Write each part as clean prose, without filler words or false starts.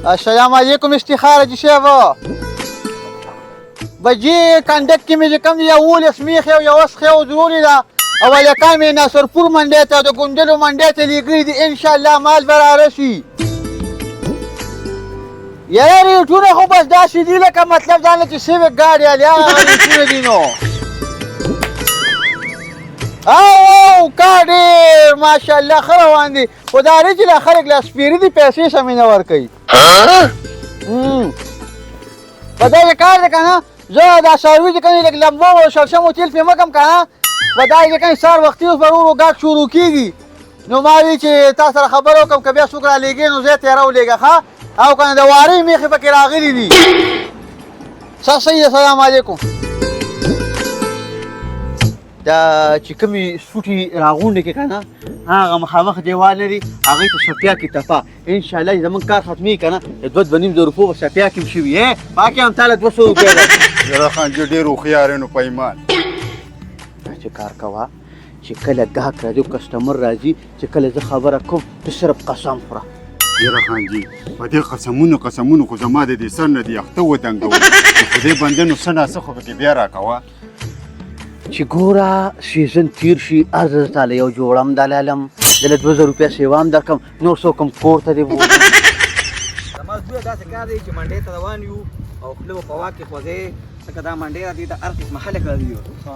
السلام علیکم استخاره جی شیبه بجی کنډک کې مې چې کوم دی 11 میخې او 1 سخې او ضروري ده او هلکان مې ناصرپور منډۍ ته د ګونډلو منډۍ ته لیږلي دي انشاءالله مال به رارسي یاره ریټونه خو بس داسې دي لکه مطلب ځان له چې سیوک ګاډي هلې هغه ریټونه دي نو او کار ډېر ماشاءالله ښه روان دي خو دا رې چې لا خلک لا سپېرې دي پیسې سمې نه ورکوي په دا کار دی که نه زه دا څاروي چې کوم لږ لمبو او شړشم او تیل پرې مه کړم که نه په دا چې کوم سهار وختي اوس به ورو ورو ګاډ شروع کېږي نو ما وی چې تا سره خبره وکړم که بیا څوک رالېږې نو زه یې تېره ولېږه ښه او که نه د وارۍ میخې پکې راغلي دي صحیح ده سلام علیکم دا چې کومې سوټې راغونډې کې که نه هغه مخامخ دیوال لري هغې ته سپیا کې تپه انشاءالله چې زمونږ کار ختمېږي که نه د 2.5 روپو به سپیا کې هم شوي پاکې هم تاله 200 روپۍ ده یاره خان جو ډېر هوښیار نو په ایمان چې کار کوه چې کله ګاهک راځي او کسټمر راځي چې کله زه خبره کوم ته صرف قسم خوره یاره خان جي په دې قسمونو خو زما د دې سر نه دي اخته ودنګول د خدای بنده نو څه ناڅه خو پکې بیا راکوه چې ګوره سیزن تیر شي هر زه تاله یو جوړم دا لالم دله 2000 روپۍ سیوا هم درکړم نور څوک هم کور ته دې بوځم زما زویه داسې کار دی چې منډۍ ته روان یو او خوله به په واک کې خوځې ځکه دا منډۍ راځي د هر قسمه خلک راځي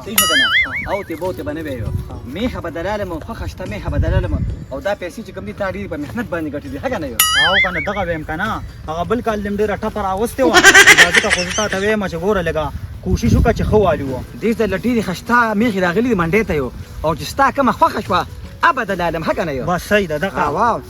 صحیح شو که نه اوتې بوتې به نه وی یو میخه به دلالم او خوښه شته میخه به دلالم او دا پیسې چې کوم دي تا ډېرې په محنت باندې ګټې دي ښه که نه یو او که نه دغه ویم که نه هغه بل کال دې ډېره ټپه راوستې وه دا ځکه خو زه تا ته ویم چې ګوره لږه کوشش وکړه چې ښه والي وه دې ځله ډېرې ښه شته میخې راغلي دي منډۍ ته یو او چې ستا کومه خوښه شوه ابه دلالم ښه که نه یو بس صحیح ده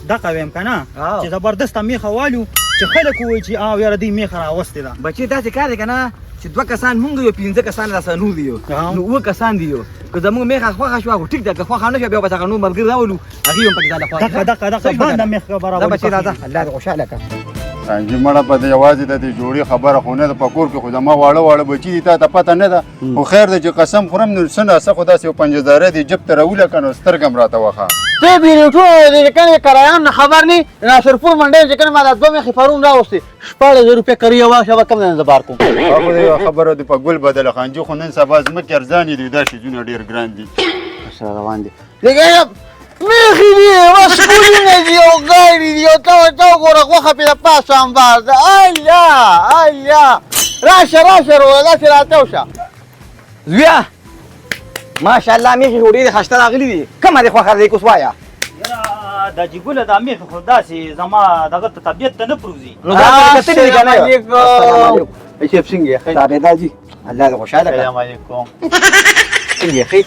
دغه ویم که نه چې زبردسته میخه والو چې خلک ووایي چې او یاره دوی میخه راوستې ده بچې داسې کار دی که نه چې 2 کسان مونږ یو 15 کسان راسره نور دي یو نو 9 کسان دي یو که زمونږ میخه خوښه شوه خو ټیک ده که خوښه نه شوه بیا به څنګه نور ملګري راولو هغوی هم پکې ځاله خوښ دغه باندې میخه برابر بچې راځه الله دې خوشحاله کړه خانجي مړه په دې یوازې د دې جوړې خبره خو نه ده په کور کې خو زما واړه بچي دي تا ته پته نه ده خو خیر دی چې قسم خورم نو څه ناڅه خو داسې یو 50,000 دې جب ته راوله که نو سترګه م راته وښه ته بیروټونو د کومې کرایان نه خبر نه ناصرپور منډۍ چې کومه ما دا 2 میخې پرون راوستې 14,000 روپۍ کرایه واشه به کوم ځای نه زه بار کوم هغه خبره دې په ګل بدله خانجي خو نن سبا ځمکې ارزانې دي دا شیزونه ډېر ګران دي سره روان دي لکه میخې دي وسپولونه دي او ګاډي دي او ته وګوره غوښه پرې د پاسه انبار ده الله راشه روه داسې راتاو شه زویه ماشاءالله میخې خو ډېرې ښایسته راغلي دي کومه دې خوښه دی که اوس وایه یاره دا جګوله دا میخه خو داسې زما دغه ته طبیعت ته نه پروزي نو دا مې کتلي دي که نه السلام علیکم شیف څنګه یې ښه تابعدار جي الله دې خوشحاله کړه السلام علیکم څنګه یې ښه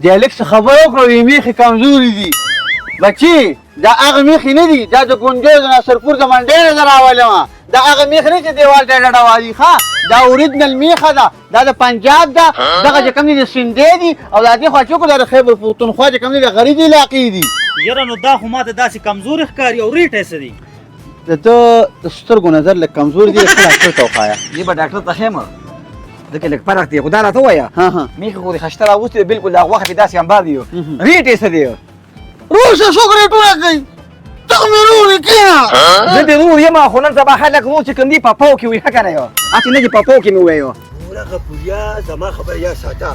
د هلک څه خبره وکړه وایي میخې کمزوري دي بچي دا هغه میخې نه دي دا د ګونډیو د ناصرپور د منډۍ نه زه راولمه دا هغه میخ نه چې دیوال ته ډډه والي ښه دا اوریجنل میخه ده دا د پنجاب ده دغه چې کوم دي د سندې دي او دا دې خوا چې وکړو دا د خیبر پښتونخوا چې کوم دي د غریبي علاقې دي یاره نو دا خو ماته داسې کمزوري ښکاري او ریټ یې څه دی د ته د سترګو نظر لږ کمزوري دي ښه ډاکټر ته وښایه زه به ډاکټر ته ښیم ځکه لږ فرق دی خو دا راته ووایه میخې خو دې ښایسته راوستې ده بلکل دا غوښه پې داسې انبار دي ریټ یې څه دی روشه څوک ریټونه کوي ته خو مې رور یې کښېنه زه دې رور یم خو نن سبا خلک نور چې کوم دي په پاو کې وي ښه که نه یو هسې نه چې په پاو کې مې ووایو ګوره غفوریا زما خبره یا ساته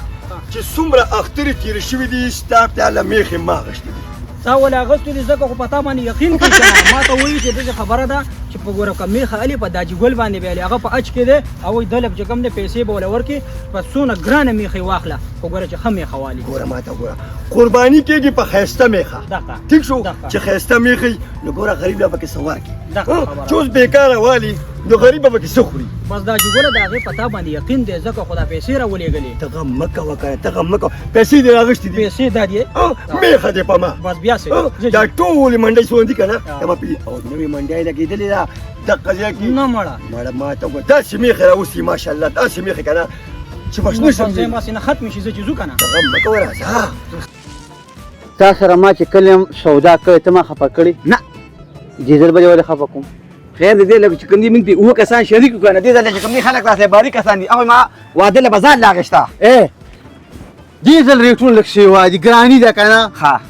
چې څومره اخترې تېرې شوي دي ستا پیاله میخې ما اخیستې دي تا ولې اغوستې دي ځکه خو په تا باندې یقین کوي که نه ما ته وایي چې داسې خبره ده چې په ګوره که میخه علي په داجي ګل باندې ویلې هغه په اچ کې دی او وایي دلک چې کوم دی پیسې به وله ورکړي په څونه ګرانه میخې واخله خو ګوره چې ښه میخه والي ګوره ما ته ګوره قرباني کېږي په ښایسته میخه دغه ټیک شو دغه. چې ښایسته میخې نو ګوره غریب له پکې څه ورکړي دغه خبره. چې اوس بېکاره والي نو غریب به پکې څه خوري بس دا جګوله د هغې په تا باندې یقین دی ځکه خو دا پیسې راولېږلې دغه مه کوه که دغه مه کوه پیسې دې راغوښتې دي پیسې دا دي میخه دې په ما بس بیا څه دا ټولې منډۍ څونه دي که نه دا ما پېږي او نوې منډۍ لګېدلې ده دغه ځای کې نه مړه مړه ما ته ګوره داسې میخې راوستي ماشاءالله داسې میخې که نه چې بس نه ځای ماسې نه ختمې شي زه چې ځو که نه دغه مه کوه راځه تا سره ما چې کله یم سودا کړې ته ما خفه کړې نه جیزل به دې ولې خفه کوم خیر دې لکه چې کوم دي موږ پې 9 کسان شریک وکړو نه دې ځله چې کوم دي خلک راسره باري کسان دي هغوی ما واده له به ځان لا اخېسته دې ځل ریټونه لږ سیوا دي ګراني ده که نه ښه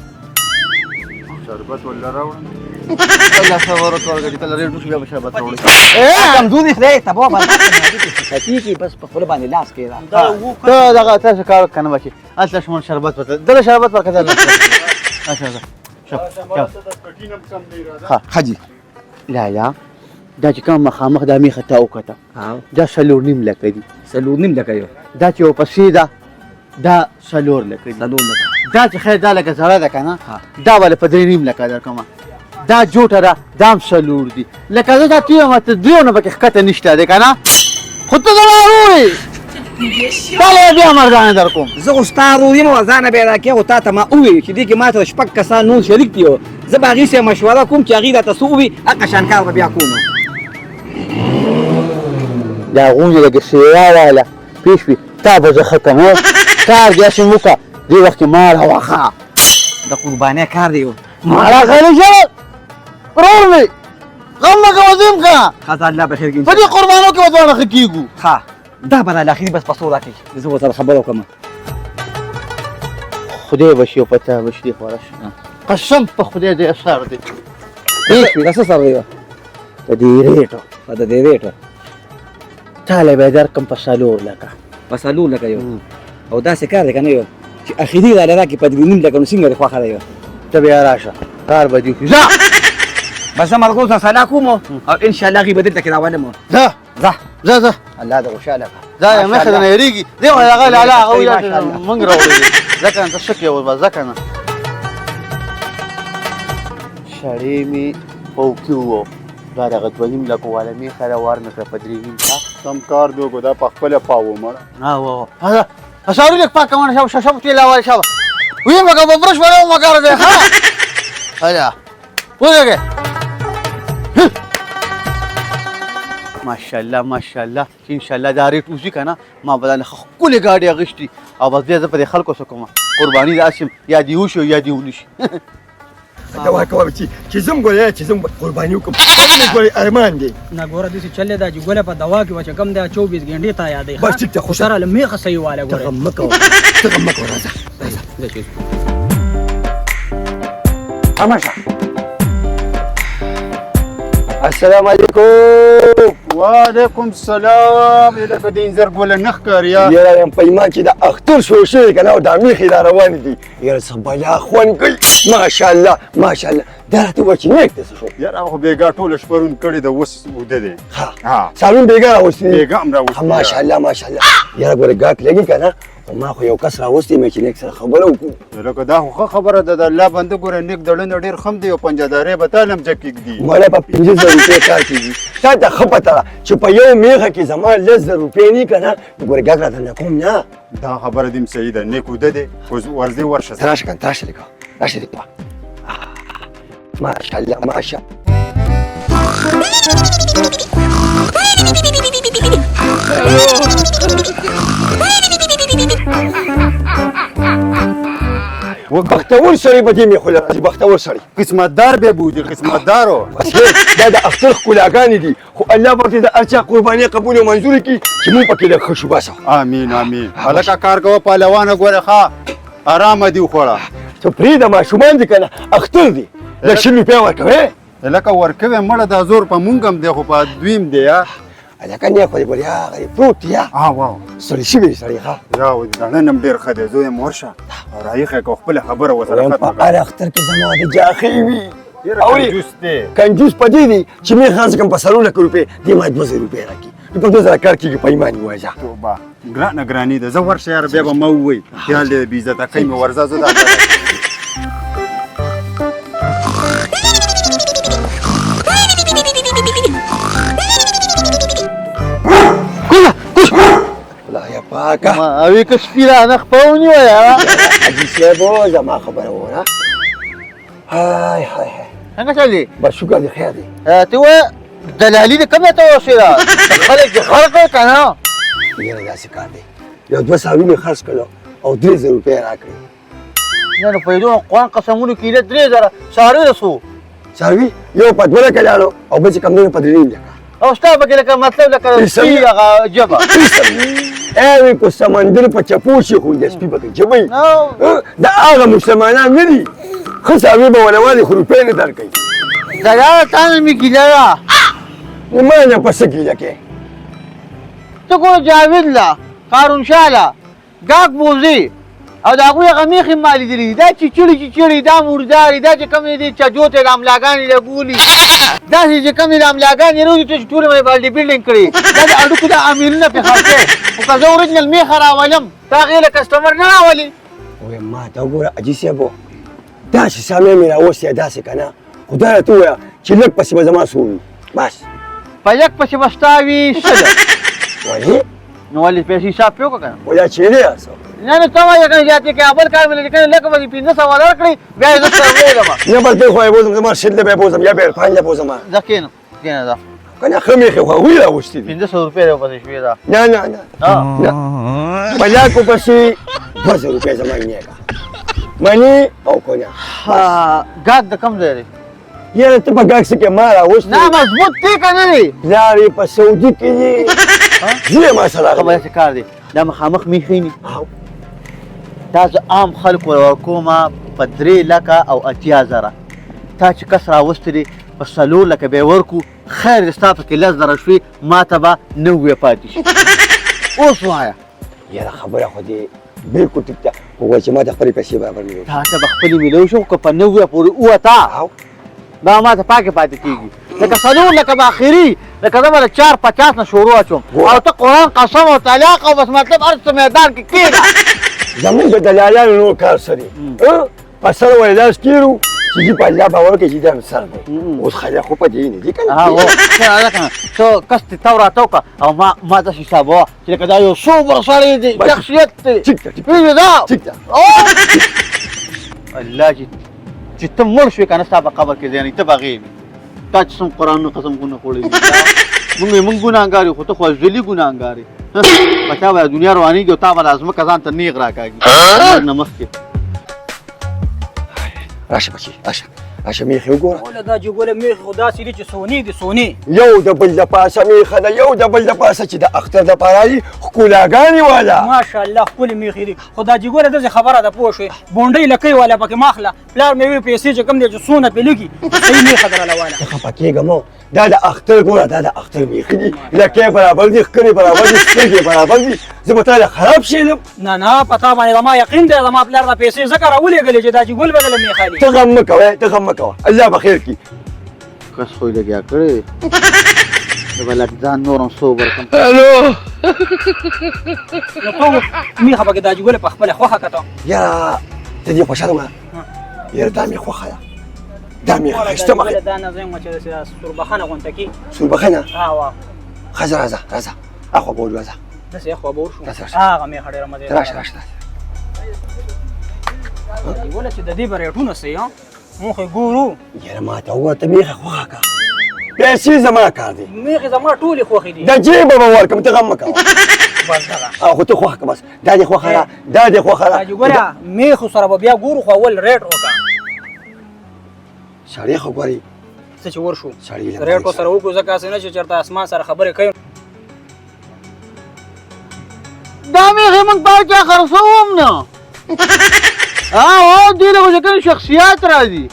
شربت ولا راوړم الله خبر وکړه چې کله ریټ وشي بیا به شربت راوړي کمزوري خدای ته بابا حقیقي بس په خپل باندې لاس کې ته دغه تاسو کار کنه بچي اصل شمون شربت وته دغه شربت ورکړه اچھا شوف ها حاجي لا لا دا چې کوم مخامخ د میخه ته وکړه دا سلور نیم لکه دي سلور نیم لکه یو دا چې پسې ده دا سلور لکه دي سلور لکه دا چې خیر دا لکه زړه ده کنه دا ول په درې نیم لکه درکمه دا جوټه ده دام سلور دي لکه زه دا تیو ماته دیونه پکې ښکته نشته دی کنه خو ته ضروري طالع بیا مردانه در کوم زه خو ستا ورور یم او ځانه بیا راکې خو تا ته ما وویل چې دې کې ما ته شپږ کسان نور شریک دي زه به هغې سره مشوره کوم چې هغې راته څه ووي هغه شان کار به بیا کوم دا غونډه لکه سیرا واله پیش وي تا به زه ښه کوم کار داسې مو وکړه دې وخت کې مال هواخه د قربانۍ کار دی مالا خیلی شد ورور مې غم مه کوه زه یم که ښه ځه الله بخیر کړي په دې قربانو کې به دواړه ښه کېږو ښه دا به رالاخري بس پسو راکړي زه ورسره خبره وکړم خدای به شي او په تا به شي خورش قسم په خدای دې اثر دی د څه سره دی د دې ریټو د دې ریټ تاله به درکم په څلور لکه په څلور لکه یو او داسې کار دی که نه یو چې اخري راله راکړي په درې نیم لکه نو څنګه دې خوښه دی ته بیا راشه کار به دې وکړي ځه بس زه ملګرو سره صلاح کوم او انشاءالله هغې به دلته کې راولم ځه ځه ځه ځه الله دې خوشحاله کړه ځه یې مخې ته نه هېرېږي دی خو هغه لاله هغه ویل ماشاءالله. موږ راوړي ځه که نه ته ښه کې اوس ځه که نه سړی مې پوکي وو دا دغه دوه نیم لکو والا مې خره وار مې کړه په درې نیم ته سم کار دی وکړو دا په خپله پاوه مړه هذا أسألوا لك باك كمان شاف شافت ولا ولا شاف وين بقى بفرش ولا ما قال ده ها هلا وين ما شاء الله ما شاء الله ان شاء الله داريت وزيك انا ما بدل كل قاعد غشتي او بس دې په خلکو سکوما قرباني د اسم یا دی وشو یا دی ونشي دا وکړه چې زم ګورې چې زم قرباني وکم ګورې ارمان دی نه ګوره داسې چلې دا چې ګوله په دوا کې وه چې کم دی 24 ګنټې ته یادوي بس ټیک ده، خو سره له میخه صحیح واله ته ګوره غم مه کوه ته غم مه کوه راځه السلام علیکم وعلیکم السلام لکه د انځر ګوله نه ښکاري یا یاره یم پیمان چې د اختر شروع شوی که نه او دا میخې را روانې دي یاره څه بلا خوند کوي ماشاءالله ماشاءالله دا راته ووایه چې نیک دی څه شو یاره خو بېګا ټوله شپرون کړې ده اوس اوده دی ها سالون بیګا راوستې دي بېګا هم راوستې ده. ماشاءالله ماشاءالله یاره ګوره ګاټ لګي که نه او ما خو یو کس راوستې مې چې نیک سره خبره وکړو لکه دا خو ښه خبره ده د الله بنده ګوره نیک دړنه ډېر خم دی او پنجهدارۍ به تا لم کېږدي مړه په 500 روپۍ کار کېږي تا ته ښه پته ده چې په یو میخه کې زما 10 روپۍ نه که نه ګوره ګاټ راته نه کوم نه دا خبره دې صحیح ده نیک اوده دی خو ورځې ورشه ته راشه کنه ته راشه لږه راشه دې په ماشاءالله ماشاءالله بختور سړی به دې میخونه راځي بختور سړی قسمتدار به بودی قسمتدارو بس دا د اختر ښکلاګانې دي خو الله به ورته د هر چا قرباني قبول او منظورې کړي چې مونږ پکې لږ ښه شو بس امین امین هلکه کار کوه پهلوانه ګوره ښه ارامه دي وخوړه ته پرېږده ماشومان دي که نه اختر دي لږ 100 روپۍ ورکوې هلکه ورکوې مړه دا زور په مونږ هم دی خو په دویم دی یا هلکه نیک خو دې ګورې هغه پروت دی یا واو ستړی شوی دی سړی ښه یا دنن هم ډېر ښه دی زوی یم ورشه او راایښه که خپله خبره ورسره وایم ختمه په هر اختر کې زما د جاخې وي ډېر اورې کنجوس دی کنجوس په دې دی چې مې خاص کم په 100 لکه روپۍ دې ما 200 روپۍ راکړي په 2000 کار کېږي په ایمان ووایه ځه توبه ګرانه ګراني ده زه ورشه یاره بیا به ما ووایي خیال دی بې عزته کوي مې ورځه زه دا خدایه پاکه ما اوی که سپیره نه خپونی ویا حاجي صاحب زما خبره وره هاي هاي څنګه چلی بس شکر دی خیر دی ته و دلالي دې کومه ته وسیره خلک دې خلق کنه یاره داسې کار دی یو 2 ساعتونه خرڅ کړو او 3000 روپۍ راکړې نه نو پیدو قوان قسمونه کیله 3000 ساره رسو څاروي یو په 2 لکه لاړو او بل چې کم دی په 3 لکه او ستا به لکه مطلب لکه سپي هغه جبه اوی په سمندر په چپو شي خو د سپي پکې جبې دا هغه مسلمانان نه دي ښه څاروي به ولوالي خو روپۍ نه درکوي دلاله تا نه مې ګیله ده ما نه په څه ګیله کې ته ګوره جاوید له قارونشاه له ګاک بوزي او د هغوی هغه میخې ما لیدلي دي دا چیچړي دا مرداري دا چې کوم دي چجو ته د املاګانې لګولي داسې چې کوم دي د املاګانې روزي ته چې ټولې مې بالډي بلډینګ کړي دا د اډوکو د امېلونه پې خرڅې خو که زه اورجنل میخه راولم تا هغې له کسټمر نه راولي وې ما ته وګوره حاجي صاحب داسې سامې مې راوستې داسې که نه خو دا راته ووایه چې لږ پسې به زما څه وي بس په لږ پسې به ستا وي څه ده ولې نو ولې پیسې حساب پې وکړه که نه ودا چیرې یاست نه نو ته وایه که نه زیاتې کې بل کار مې لیکنې لکه به دې 500 درکړي بیا یې زه سره ولیږم نه بس دی خو یې بوزم زما شل به یې بوزم یا به عرفان یې بوزم زه کښېنم کښېنه ځه که نه ښه میخې خو هغوی راوستې دي 500 روپۍ دې ورپسې شوې ده نه نه نه نه په لاکو پسې 200 روپۍ زما نیګه مني او که نه ګاک د کوم ځای دی یاره ته په ګاک څه کې ما راوستې نه مضبوط دی که نه دی پلار یې په سعودي کې دي زه یې ما سره خبره راغلی څه کار دی دا مخامخ میخې ني دا زه عام خلکو ورکومه په 3,80,000 تا چې کس راوستی دی په 4,00,000 به یې ورکو خیر دی ستا پکې 10,000 شوي ما ته به 90 پاتې شي اوس وایه یاره خبره خو دې بلکل ټیک ده خو وایي چې ما د خپلې پیسې برابر نه وي تا ته به خپلې میلو شو که په 90 پورې ووته دا ما ته پاکې پاتې کېږي لکه 4,00,000 به اخري لکه زه به د 4,50 نه شروع اچوم او ته قرآن قسم او طلاق او بس مطلب هر څه میدان کې کېږه زمونږ د دلالانو نور کار څه دی په سر ولې لاس کېرو چې دې په الله باور کوي چې دا مې سر دی اوس خلک خو په دې نه دي که نه ته کس دې تو راته وکړه او ما داسې حسابوه چې لکه دا یو سوبر سړی دی شخصیت دی ټیک ده ټیک پوهېږې دا ټیک ده الله چې ته مړ شوې که نه ستا په قبر کې ځای نه ته به هغې وي تا چې څوم قرآنونه قسمونه خوړلي دي موږ ګناهګار یو خو ته خو ازلي ګناهګار یې په تا به دنیا روانېږي او تا به د ځمکه ځان ته نیغ راکاږي مرګ نه مخکې راشه بچي راشه میخې وګوره وله دا چې ګوره میخې خو داسې دي چې سونې دي سونې یو د بل د پاسه میخه ده یو د بل د پاسه چې د اختر دپاره دي ښکلاګانې والا ماشاءالله ښکلې میخې دي خو دا چې ګوره داسې خبره ده پوه شوې بونډۍ لکۍ والا پکې ماخله پلار مې وی پیسې چې کوم دی چې څونه پې لګي صحیح میخه دراله والا ته خفه کېږم دا د اختر ګوره دا د اختر میخې دي لکۍ برابر دي ښکلې برابر دي سترګې برابر دي زه به تا له خراب شېدم نه په تا باندې زما یقین دی زما پلار دا پیسې ځکه راولېږلې چې دا چې ګل بدله میخه دي ته غم مه کوه ته غم مه کوه الله به خیر کړي کس خو یې لګیا کړی زه به لږ ځان نورم سوبر کړم الو نو ته میخه پکې دا چې ګل په خپله خوښه کته یاره ته دې خوښه ده یاره دا مې خوښه ده دا مې ښایسته مخې دا نه زه چې سوربخانه غونته کې سوربخنه وا ښځه راځه اخوا بول راځه داسې اخوا به راځه، وشو راځه. هغه میخه ډېره مزې راشه ګوله چې د دې به ریټونه څه مونږ خو ګورو یاره ما ته ووایه ته میخه خوښه کړه پیسې زما کار دی میخې زما ټولې خوښې دي د جیبه به ورکړم ته غم مه کوه بس دغه او خو ته خوښه کړه بس دا دې خوښه ده دا دې خوښه دا چې ګوره ده میخو سره به بیا ګورو خو اول ریټ وکړه سړی خو ګورې څه چې ورشو سړی لږ ریټ سره وکړو ځکه هسې نه چې چېرته اسمان سره خبرې کوي دا میخې موږ په چا خرڅوم نه هو دې له خو چې کوم شخصیات راځي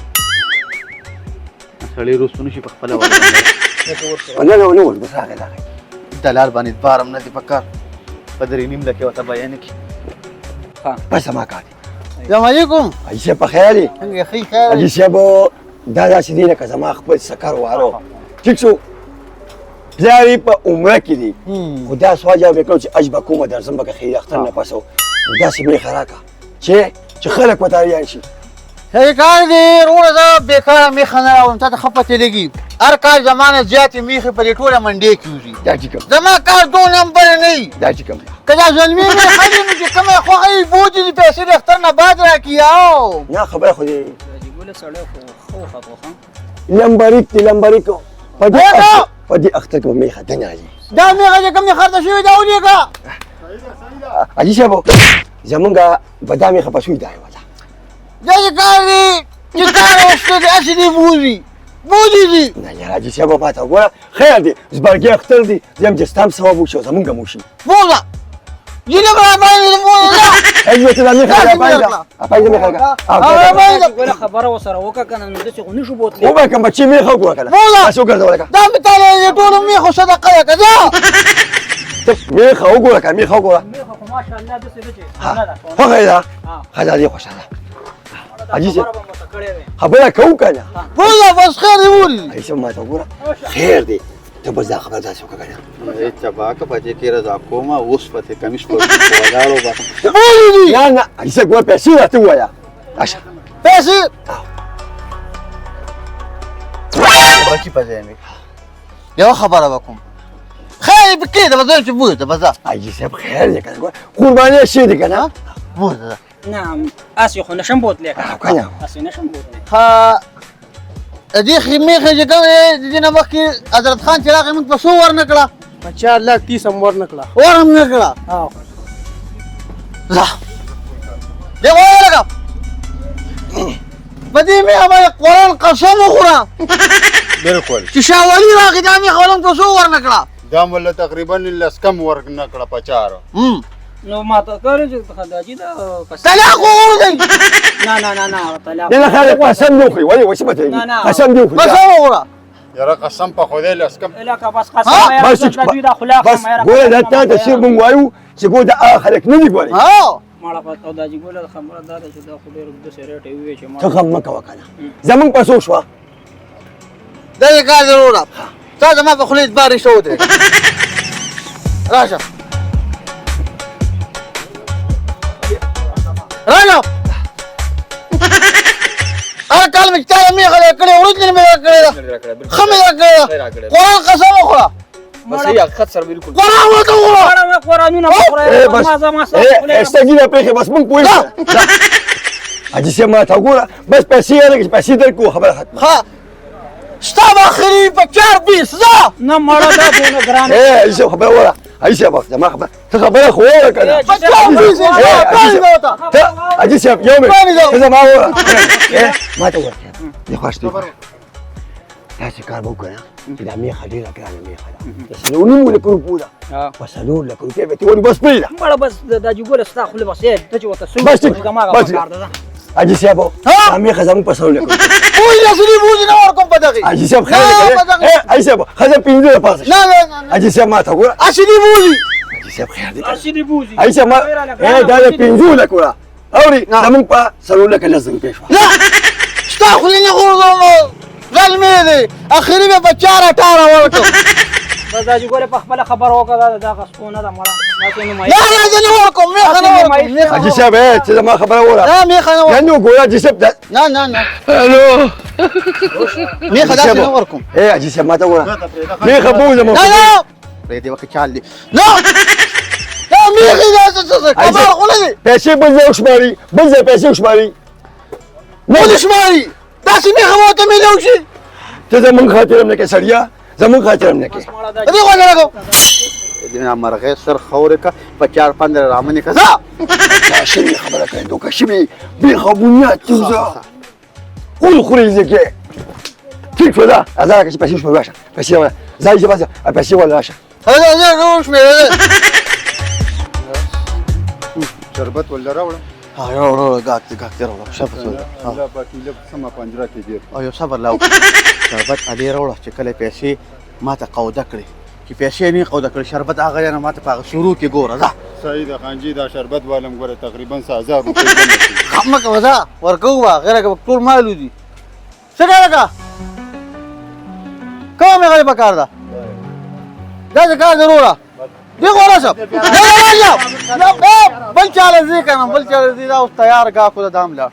سړی روستو نشي په خپله نه ول بس راغی دلال باندې بارم نه دي په کار په 3.5 ورته بیان کړي بس زما کار دی السلام علیکم حاجي صاحب په خیر یې څنګه ښه خیر حاجي صاحب دا داسې دی لکه زما خپل سکر وارو ټیک شو پلار یې په عمره کې دی خو دا سوال جواب یې کړو چې اجبه کومه درځم به که خیر اختر نه پس نو داسې میخه راکړه چې خلک ورته ریان شي صحیح کار دی وروره زه بېکاره میخه نه راوړم تا ته ښه پتې لګي هر کال زما نه زیاتې میخې په دې ټوله منډې کې وځي دا ټیکم زما کار 2 نمبره نه وي دا ټیکم که دا زلمي میخه دي نو چې کومه یې خوښه وي بوجي دي پیسې د اختر نه بعد راکړي او نه خبره خو دی ګوله سړی خو خطوخه لمبریک دی لمبریک په دې اختر کې به میخه دنه راځي دا میخه چې کوم دې خرڅه شوې دا ولېږه حاجي صاحب زمونږ به دا میخه په سوی دی والا دا چې کار دی چې کار اوسته دی هسې دی بوجي دي نه یاره حاجي صاحب ما ته وګوره خیر دی زبرګي اختر دی زه یم چې ستا هم ثواب وشي او زمونږ هم وشي بوځه جينا بقى ايوه كده ميخه يا بايده بايده ميخه ولا خبره وسره وکا کنه نو دسه خو نشو بوتلی مو بكم بچي ميخه وګوره کنه مولا تاسو ګرځول ولا دا مثال ټول میخو صدقه یا کذا ميخه وګوره کنه ميخه وګوره میخه خو ماشاءالله دسه دچې نه ده هو غيره هذا دي خوشاله عجيزه خبره به متکړې وي خبره کو کنه والله بس خير يقول ايش ما تقول خير دي تبغى ذا خبر ذا شو کنه ته باکه پدې کې رضا کومه اوس پته کمیش په ولاړو با لا لا عجيزه قول بسيره تو يا عشان پیسې باقي پځې مې یو خبره وکم خیر بکې دا بدل چې بوه ته بزا عجيزه بخير دي کنه قرباني شي دي کنه بوه نعم اسی خو نشم بوتلی کنه اسی نشم بوتلی ها دې خمیخه چې کومه دې نه مخکې حضرت خان چې راغی موږ په سو ور نکړه 4 लाख 30 هم ور نکړه ور هم نکړه ها لا دې وای لګا بدې مې هغه قرآن قسم وخوره بالکل چې شاولي راغی دا مې خولم په سو ور نکړه دا مولا تقریبا لسکم ورک نکړه پچار نو ما ته کړی چې خداجي دا طلاق وغوړی نه نه نه نه طلاق لا خالد قسم دوخي ولا وش بتي قسم دوخي بس وغوره یاره قسم په خدای لسکم الکه بس قسم یا بس دا خلاف بس قول ده انت تشير من وايو سيقول ده اخرك ندي قولي ها ماړه په خداجي ګوله خبره دا ده چې دا خو ډېر د سیریټ وی چې ما تخم مكه وكاله زمن پسو شو دا یې کار ضروره تا زما په خولې بارې شو دی راشه راشه هر کال مې چا مې غلې کړې ورځ مې کړې خمې کړې قرآن قسم وخوره بس هي حقیقت سره بالکل قرآن ورته وخوره قرآنونه ايه بس ما زما ايه استجينا بيخي بس من كويس اجي سما تقول بس بس دركو خبر ختم ها ستا اخري په 4 زه نه مړه دا دونه ګران ايه ايش خبر ولا ايش يا بس ما خبر خبر اخوك انا په 4 اجي سيب يومي اذا ما هو ما تقول يا خوش لا شكار بكره إذا ميخا دي لك أنا ميخا يسألوني ولا كروبولا وسألون لك كيف تقولي بس بيلا مړه بس دا جوګل ستا خو له بس ته چې وته سو بس بس أجي سيابو ميخا زمو بسألون لك وای رسولي بوزي نه ورکوم په دغه أجي سياب خير أجي سيابو خذ بينزل باسش نه نه أجي سياب ما تقول اصلي بوزي أجي سياب خير دي اسی بوزي أجي سياب ما ده بينزل لك ولا أوري زمو بسألون لك لازم بيشوا لا ستا خو نه غوړم غلمې دي اخري به په 4 ورکو بس دا جوګل په خپل خبر وکړه دا غسونه دا مړه ما نه ما لا نه ورکوم مې خنه أجي سياب إيه كذا ما خبر ولا لا مې خنه لأنه قول أجي سياب ده نه نه نه ألو مې خدا نه ورکوم إيه أجي سياب ما تقول ميخا بوزة لا لا دې وخت چال دي لا لا مې خدا څه خبر خلدي پیسې بل وشماري بل پیسې وشماري مو شماري تاسو مې هوا ته مې لوشي ته زمون خاطر نه کې سړیا زمون خاطر نه کې دې وګورئ کو دې مرغه سر خوره کا په 4-15 رامنه کزا عشان خبره کوي دوکه شي به خبونیا توزا قول خوري زکه ټیک ولا ازاله کې پیسې وشماري واشه پیسې ولا زای چې بس پیسې ولا واشه هذا زه روش مې شربت ولا راوړه ها رو غاک راوړه شپه الله باقي له سم 15 کې دی او یو صبر لاو شربت ادي راوړه چې کله پیسې ما ته قوده کړې چې پیسې نه قوده کړې شربت هغه نه ما ته په شروع کې ګوره دا صحیح ده خانجي دا شربت والم ګوره تقریبا 1000 روپۍ خمک وځه ورکو غیره ټول مالو دي څنګه لگا کومه غړي پکار دا دا کار ضروره دی غوړه شپ بل چاله زی کنه بل چاله زی دا اوس تیار کا خو دام لا